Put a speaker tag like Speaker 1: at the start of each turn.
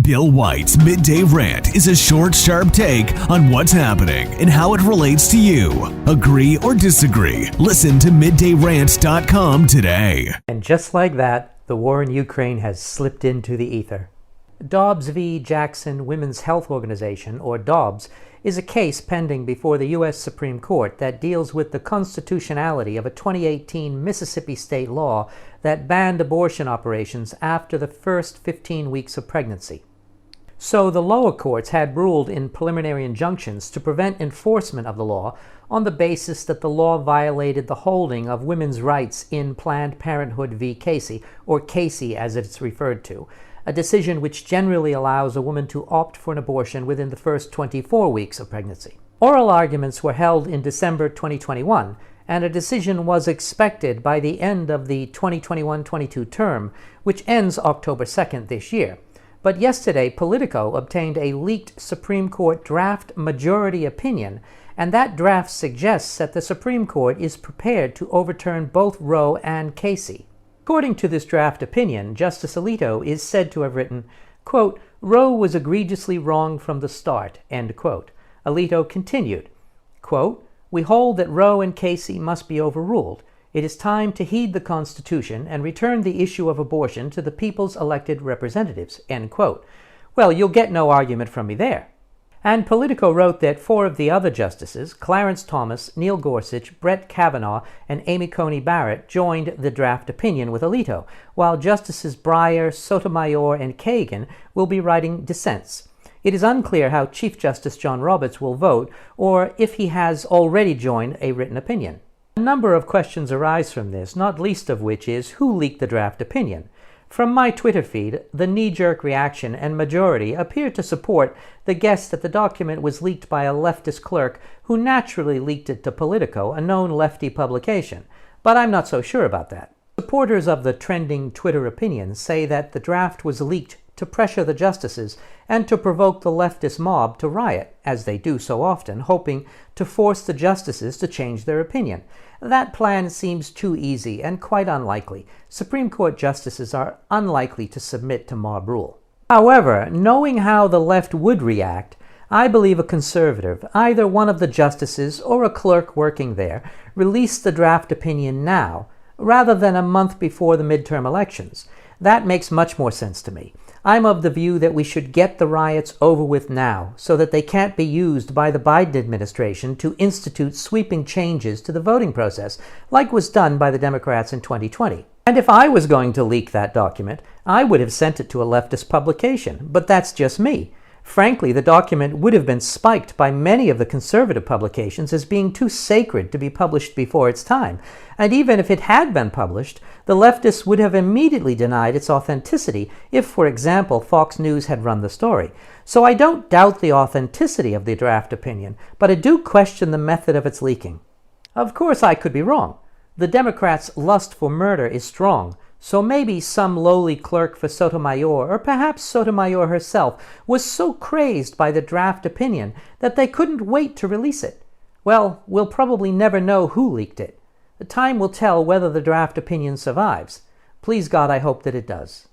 Speaker 1: Bill White's Midday Rant is a short, sharp take on what's happening and how it relates to you. Agree or disagree? Listen to middayrant.com today.
Speaker 2: And just like that, the war in Ukraine has slipped into the ether. Dobbs v. Jackson Women's Health Organization, or Dobbs, is a case pending before the U.S. Supreme Court that deals with the constitutionality of a 2018 Mississippi state law that banned abortion operations after the first 15 weeks of pregnancy. So the lower courts had ruled in preliminary injunctions to prevent enforcement of the law on the basis that the law violated the holding of women's rights in Planned Parenthood v. Casey, or Casey as it's referred to, a decision which generally allows a woman to opt for an abortion within the first 24 weeks of pregnancy. Oral arguments were held in December 2021, and a decision was expected by the end of the 2021-22 term, which ends October 2nd this year. But yesterday, POLITICO obtained a leaked Supreme Court draft majority opinion, and that draft suggests that the Supreme Court is prepared to overturn both Roe and Casey. According to this draft opinion, Justice Alito is said to have written, quote, "Roe was egregiously wrong from the start," end quote. Alito continued, quote, "We hold that Roe and Casey must be overruled. It is time to heed the Constitution and return the issue of abortion to the people's elected representatives," end quote. Well, you'll get no argument from me there. And Politico wrote that four of the other justices, Clarence Thomas, Neil Gorsuch, Brett Kavanaugh, and Amy Coney Barrett, joined the draft opinion with Alito, while Justices Breyer, Sotomayor, and Kagan will be writing dissents. It is unclear how Chief Justice John Roberts will vote, or if he has already joined a written opinion. A number of questions arise from this, not least of which is who leaked the draft opinion. From my Twitter feed, the knee-jerk reaction and majority appear to support the guess that the document was leaked by a leftist clerk who naturally leaked it to Politico, a known lefty publication. But I'm not so sure about that. Supporters of the trending Twitter opinion say that the draft was leaked to pressure the justices and to provoke the leftist mob to riot, as they do so often, hoping to force the justices to change their opinion. That plan seems too easy and quite unlikely. Supreme Court justices are unlikely to submit to mob rule. However, knowing how the left would react, I believe a conservative, either one of the justices or a clerk working there, released the draft opinion now, rather than a month before the midterm elections. That makes much more sense to me. I'm of the view that we should get the riots over with now, so that they can't be used by the Biden administration to institute sweeping changes to the voting process, like was done by the Democrats in 2020. And if I was going to leak that document, I would have sent it to a leftist publication, but that's just me. Frankly, the document would have been spiked by many of the conservative publications as being too sacred to be published before its time. And even if it had been published, the leftists would have immediately denied its authenticity if, for example, Fox News had run the story. So I don't doubt the authenticity of the draft opinion, but I do question the method of its leaking. Of course, I could be wrong. The Democrats' lust for murder is strong. So maybe some lowly clerk for Sotomayor, or perhaps Sotomayor herself, was so crazed by the draft opinion that they couldn't wait to release it. Well, we'll probably never know who leaked it. The time will tell whether the draft opinion survives. Please God, I hope that it does.